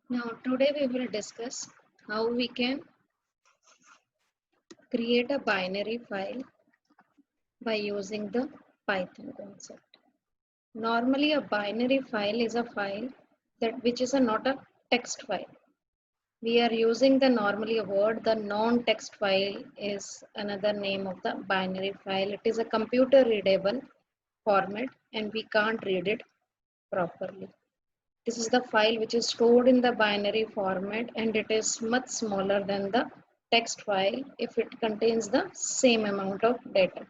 Now, today we will discuss how we can create a binary file by using the Python concept. Normally, a binary file is a file that which is not a text file. We are using the normally a word, the non-text file is another name of the binary file. It is a computer readable format and we can't read it properly. This is the file which is stored in the binary format and it is much smaller than the text file if it contains the same amount of data.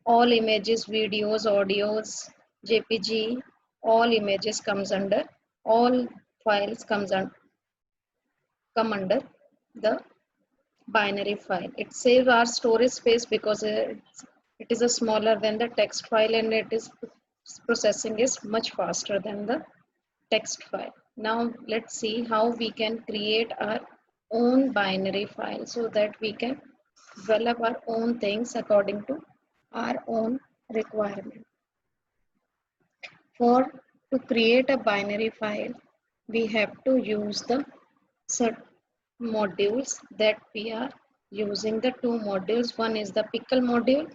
All images, videos, audios, JPG, all images comes under, all files come under the binary file. It saves our storage space because it is a smaller than the text file and it is processing is much faster than the text file. Now let's see how we can create our own binary file so that we can develop our own things according to our own requirement. For to create a binary file, we have to use the certain modules that we are using. The two modules, one is the pickle module.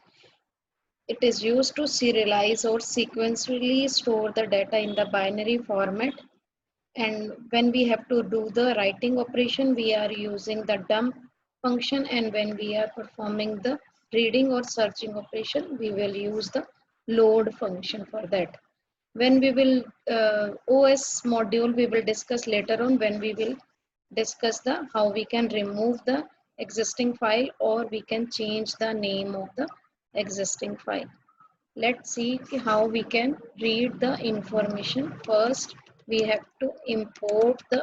It is used to serialize or sequentially store the data in the binary format, and when we have to do the writing operation we are using the dump function, and when we are performing the reading or searching operation we will use the load function for that. When we will OS module we will discuss later on, when we will discuss the how we can remove the existing file or we can change the name of the existing file. Let's see how we can read the information. First, we have to import the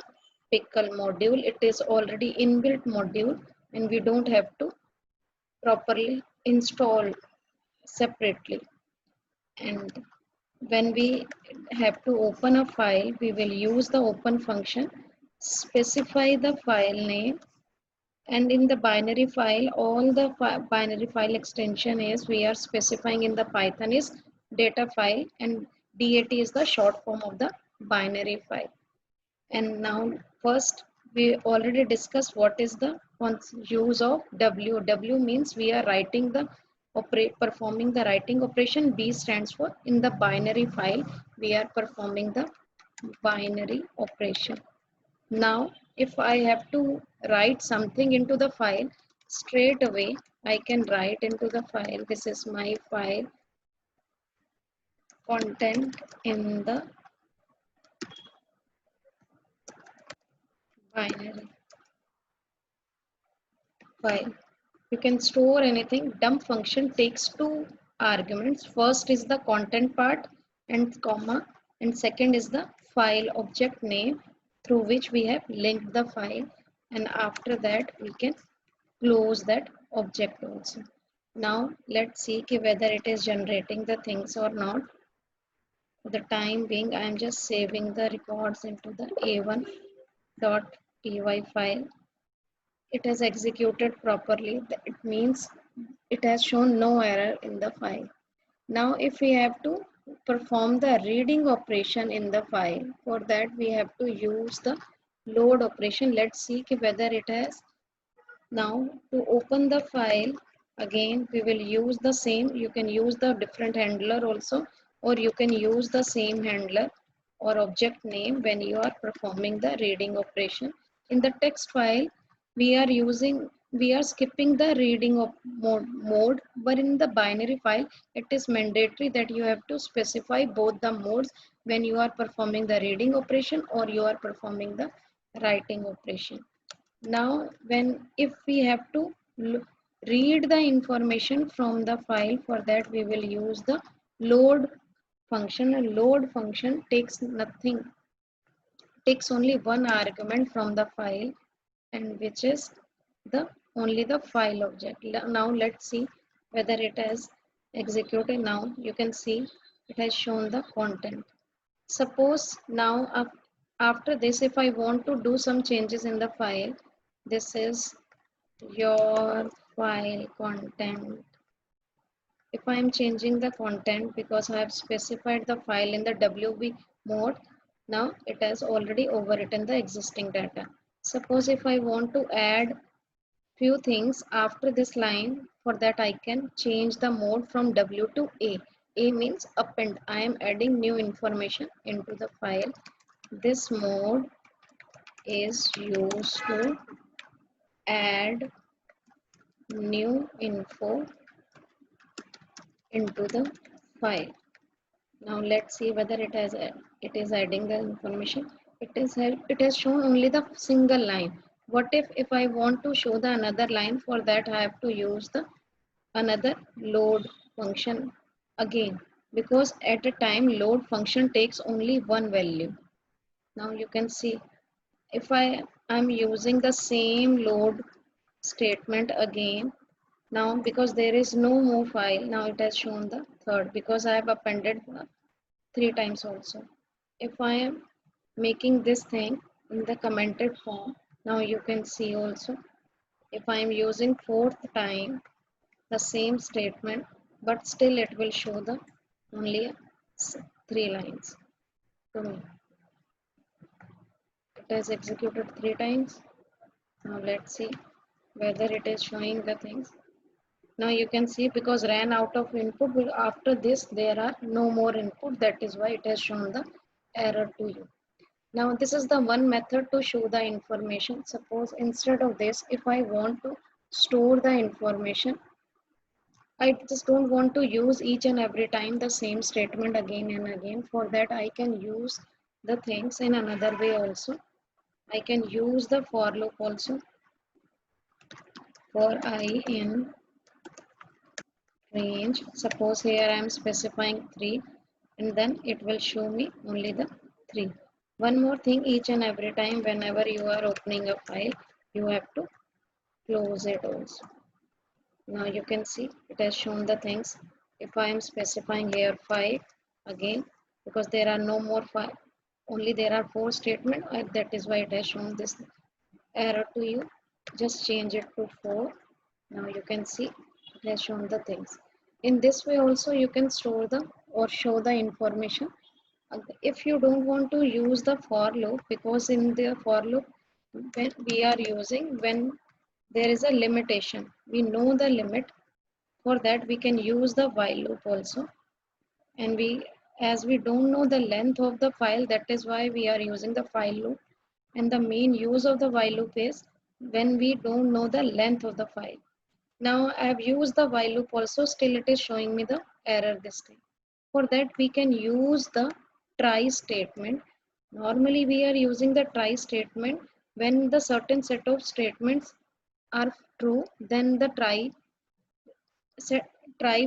pickle module. It is already inbuilt module and we don't have to properly install separately. And when we have to open a file, we will use the open function, specify the file name, and in the binary file all the binary file extension is we are specifying in the Python is data file, and dat is the short form of the binary file. And now first we already discussed what is the use of w means we are writing the performing the writing operation. B stands for in the binary file we are performing the binary operation. Now, if I have to write something into the file, straight away I can write into the file. This is my file, content in the binary file. You can store anything. Dump function takes two arguments. First is the content part and comma, and second is the file object name through which we have linked the file, and after that we can close that object also. Now let's see whether it is generating the things or not. For the time being I am just saving the records into the a1.py file. It has executed properly. It means it has shown no error in the file. Now if we have to perform the reading operation in the file, for that we have to use the load operation. Let's see whether it has. Now to open the file, again we will use the same. You can use the different handler also, or you can use the same handler or object name when you are performing the reading operation. In the text file we are skipping the reading of mode, but in the binary file it is mandatory that you have to specify both the modes when you are performing the reading operation or you are performing the writing operation. Now when if we have to read the information from the file, for that we will use the load function. A load function takes only one argument from the file, and which is the only the file object. Now let's see whether it has executed. Now you can see it has shown the content. Suppose now after this if I want to do some changes in the file, this is your file content. If I am changing the content because I have specified the file in the WB mode, Now it has already overwritten the existing data. Suppose if I want to add few things after this line, for that I can change the mode from W to A. A means append. I am adding new information into the file. This mode is used to add new info into the file. Now let's see whether it is adding the information. It has shown only the single line. What if I want to show the another line? For that I have to use the another load function again, because at a time load function takes only one value. Now you can see if I am using the same load statement again, now because there is no more file, now it has shown the third because I have appended three times also. If I am making this thing in the commented form, now you can see also if I am using fourth time the same statement, but still it will show the only three lines to me. It has executed three times. Now let's see whether it is showing the things. Now you can see because ran out of input, after this there are no more input, that is why it has shown the error to you. Now this is the one method to show the information. Suppose instead of this, if I want to store the information, I just don't want to use each and every time the same statement again and again. For that I can use the things in another way also. I can use the for loop also. For I in range, suppose here I am specifying 3 and then it will show me only the 3. One more thing, each and every time whenever you are opening a file, you have to close it also. Now you can see it has shown the things. If I am specifying here 5 again, because there are no more 5, only there are 4 statements, that is why it has shown this error to you. Just change it to 4. Now you can see it has shown the things. In this way also you can store the or show the information. If you don't want to use the for loop, because in the for loop when we are using, when there is a limitation, we know the limit. For that we can use the while loop also, and as we don't know the length of the file, that is why we are using the while loop. And the main use of the while loop is when we don't know the length of the file. Now I have used the while loop also, still it is showing me the error this time. For that we can use the try statement. Normally we are using the try statement when the certain set of statements are true, then the try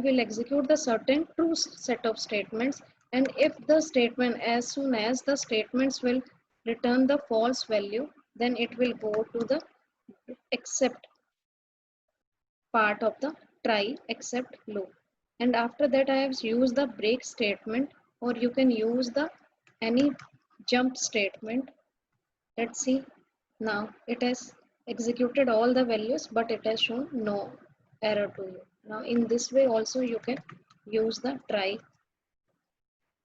will execute the certain true set of statements, and if the statement, as soon as the statements will return the false value, then it will go to the except part of the try except loop. And after that I have used the break statement, or you can use the any jump statement. Let's see. Now it has executed all the values, but it has shown no error to you. Now in this way also you can use the try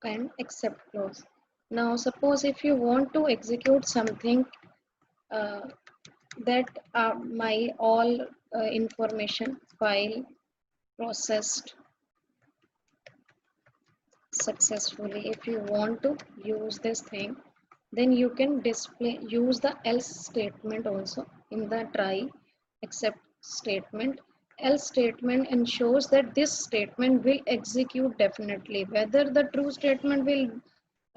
and except clause. Now suppose if you want to execute something uh, that my all information file processed successfully, if you want to use this thing, then you can use the else statement also in the try except statement. Else statement ensures that this statement will execute definitely, whether the true statement will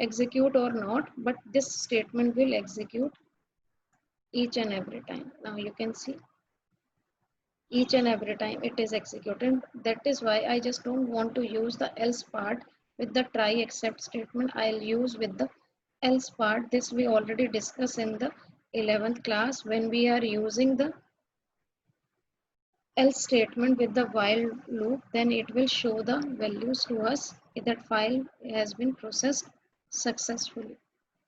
execute or not, but this statement will execute each and every time. Now you can see each and every time it is executed. That is why I just don't want to use the else part with the try except statement. I'll use with the else part. This we already discussed in the 11th class when we are using the else statement with the while loop, then it will show the values to us if that file has been processed successfully.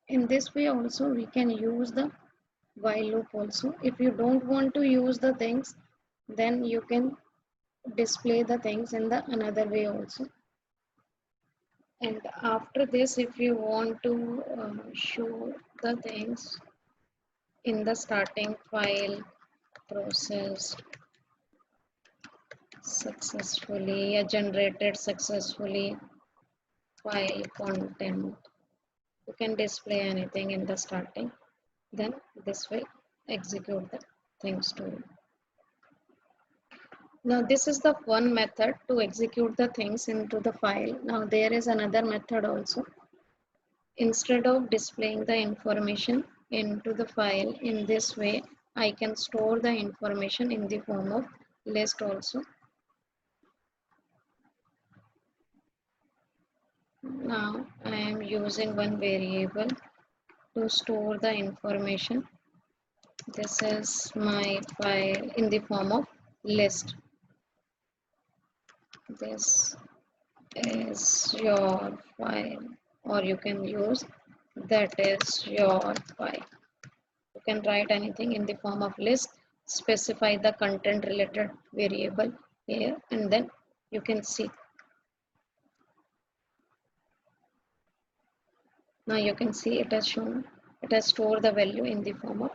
In this way also we can use the while loop also. If you don't want to use the things, then you can display the things in the another way also. And after this, if you want to show the things in the starting file processed successfully, generated successfully file content, you can display anything in the starting, then this will execute the things to you. Now this is the one method to execute the things into the file. Now there is another method also. Instead of displaying the information into the file in this way, I can store the information in the form of list also. Now I am using one variable to store the information. This is my file in the form of list. This is your file, or you can use that is your file. You can write anything in the form of list, specify the content related variable here, and then you can see. Now you can see it has shown, it has stored the value in the form of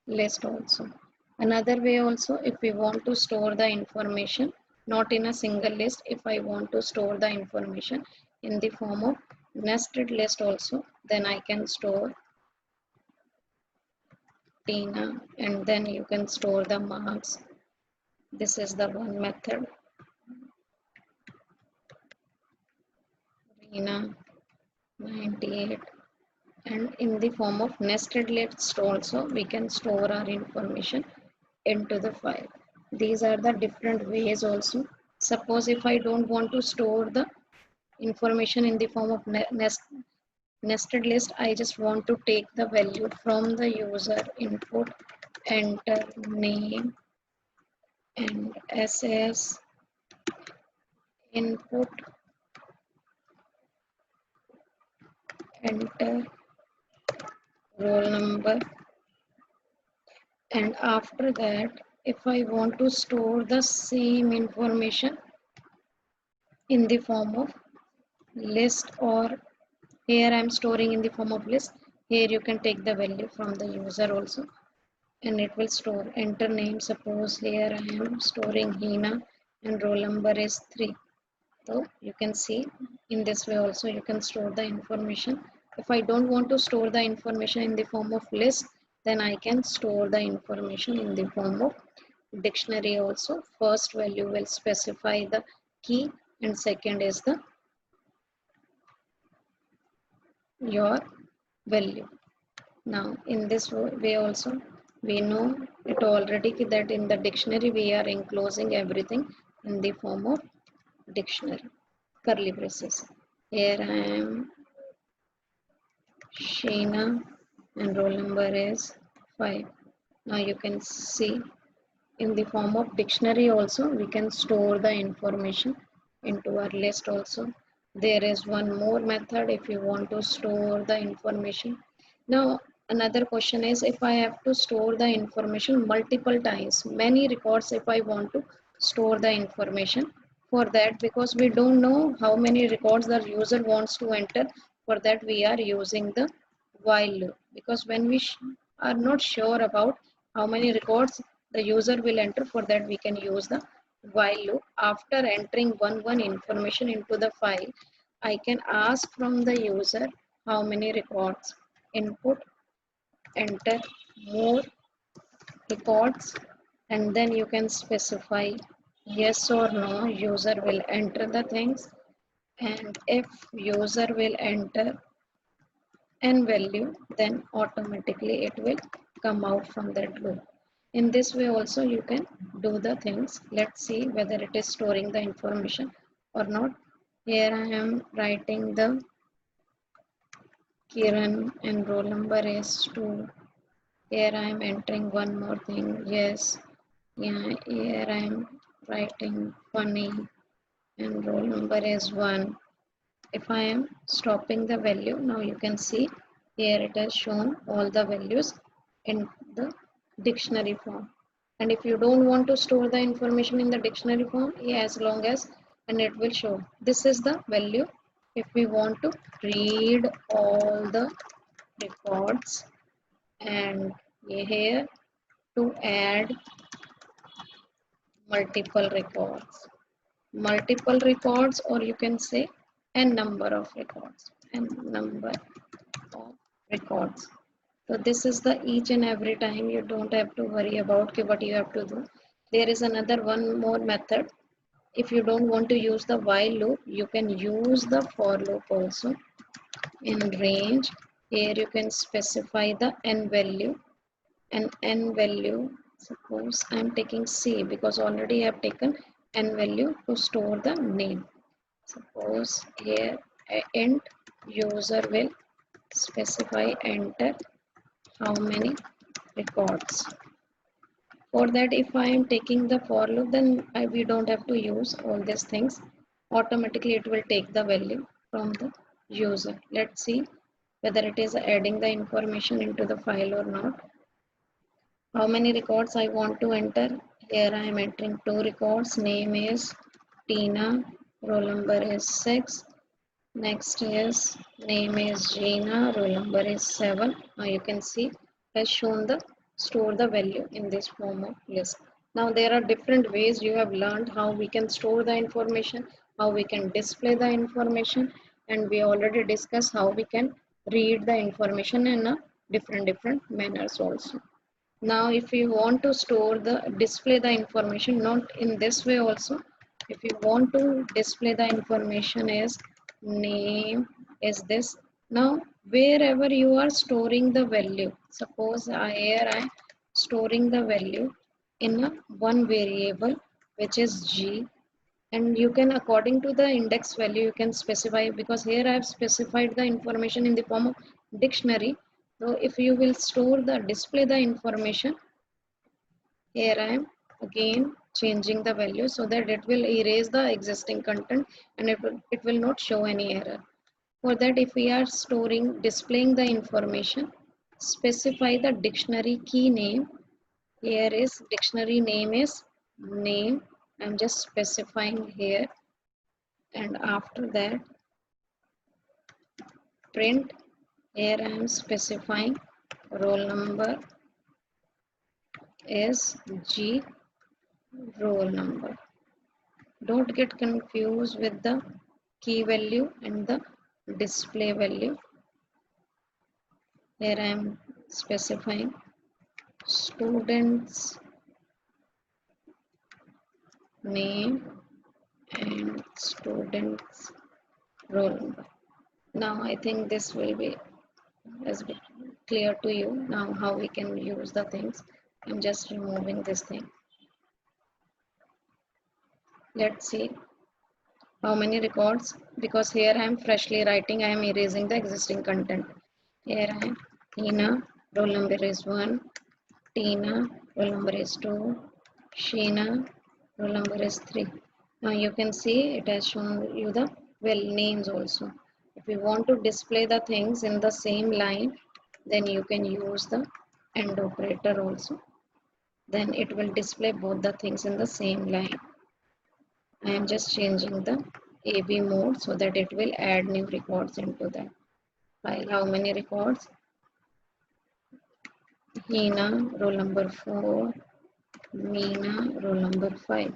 list also. Another way also, if we want to store the information not in a single list, if I want to store the information in the form of nested list also, then I can store Tina, and then you can store the marks. This is the one method. Tina 98, and in the form of nested list also we can store our information into the file. These are the different ways also. Suppose if I don't want to store the information in the form of nested list, I just want to take the value from the user input, enter name and SS input, enter roll number, and after that if I want to store the same information in the form of list, or here I am storing in the form of list, here you can take the value from the user also and it will store. Enter name, suppose here I am storing Hina and roll number is 3. So you can see in this way also you can store the information. If I don't want to store the information in the form of list, then I can store the information in the form of dictionary also. First value will specify the key and second is the your value. Now in this way also we know it already that in the dictionary we are enclosing everything in the form of dictionary, curly braces. Here I am Sheena and roll number is 5. Now you can see in the form of dictionary also we can store the information into our list also. There is one more method if you want to store the information. Now another question is, if I have to store the information multiple times, many records, if I want to store the information, for that, because we don't know how many records the user wants to enter, for that we are using the while loop, because when we are not sure about how many records the user will enter, for that we can use the while loop. After entering one information into the file, I can ask from the user how many records, input, enter more records, and then you can specify yes or no, user will enter the things, and if user will enter n value, then automatically it will come out from that loop. In this way also you can do the things. Let's see whether it is storing the information or not. Here I am writing the Kiran and roll number is 2. Here I am entering one more thing. Yes. Yeah, here I am writing funny and roll number is 1. If I am stopping the value, now you can see here it has shown all the values in the dictionary form. And if you don't want to store the information in the dictionary form, as long as, and it will show this is the value if we want to read all the records, and here to add multiple records, or you can say n number of records, n number of records. So this is the each and every time, you don't have to worry about okay, what you have to do. There is another one more method. If you don't want to use the while loop, you can use the for loop also. In range, here you can specify the n value, and n value, suppose I am taking C because already I have taken n value to store the name. Suppose here int user will specify enter how many records. For that, if I am taking the for loop, then we don't have to use all these things. Automatically it will take the value from the user. Let's see whether it is adding the information into the file or not. How many records I want to enter? Here I am entering 2 records. Name is Tina, roll number is 6. Next is name is Gina, roll number is 7. Now you can see it has shown the store the value in this form of list. Now there are different ways. You have learned how we can store the information, how we can display the information, and we already discussed how we can read the information in a different manners also. Now if you want to store the display the information, not in this way also, if you want to display the information as name is this. Now wherever you are storing the value, suppose here I am storing the value in a one variable which is G, and you can according to the index value you can specify, because here I have specified the information in the form of dictionary. So if you will store the display the information, here I am again changing the value so that it will erase the existing content, and it will not show any error. For that, if we are storing displaying the information, specify the dictionary key name. Here is dictionary name is name. I'm just specifying here, and after that print. Here I am specifying roll number is G, roll number. Don't get confused with the key value and the display value. Here I am specifying students name and students roll number. Now I think this will be as clear to you now how we can use the things. I'm just removing this thing. Let's see how many records, because here I am freshly writing, I am erasing the existing content. Here I am Tina, roll number is 1, Tina, roll number is 2, Sheena, roll number is 3. Now you can see it has shown you the well names also. If you want to display the things in the same line, then you can use the AND operator also. Then it will display both the things in the same line. I am just changing the AB mode so that it will add new records into that file. How many records? Hina, roll number 4, Meena, roll number 5.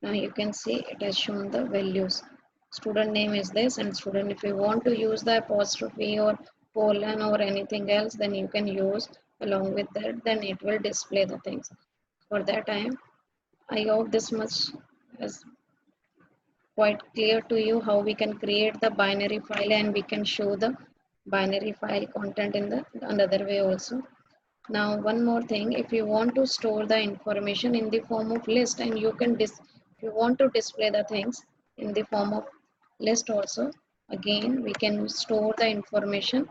Now you can see it has shown the values. Student name is this, and student, if you want to use the apostrophe or colon or anything else, then you can use along with that, then it will display the things. For that I hope this much is quite clear to you how we can create the binary file, and we can show the binary file content in the another way also. Now one more thing, if you want to store the information in the form of list, and you can if you want to display the things in the form of list also, again we can store the information,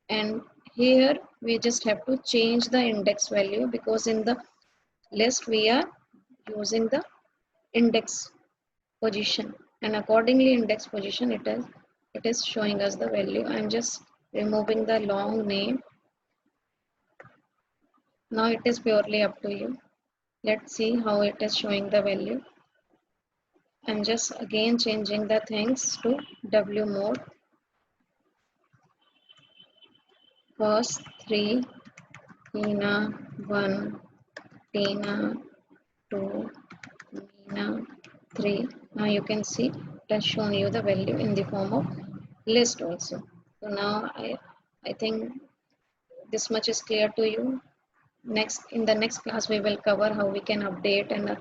and here we just have to change the index value, because in the list we are using the index position, and accordingly index position it is showing us the value. I'm just removing the long name. Now it is purely up to you. Let's see how it is showing the value. I'm just again changing the things to W mode. First 3, Tina 1, Tina 2, Meena 3. Now you can see it has shown you the value in the form of list also. So now I think this much is clear to you. Next, in the next class we will cover how we can update and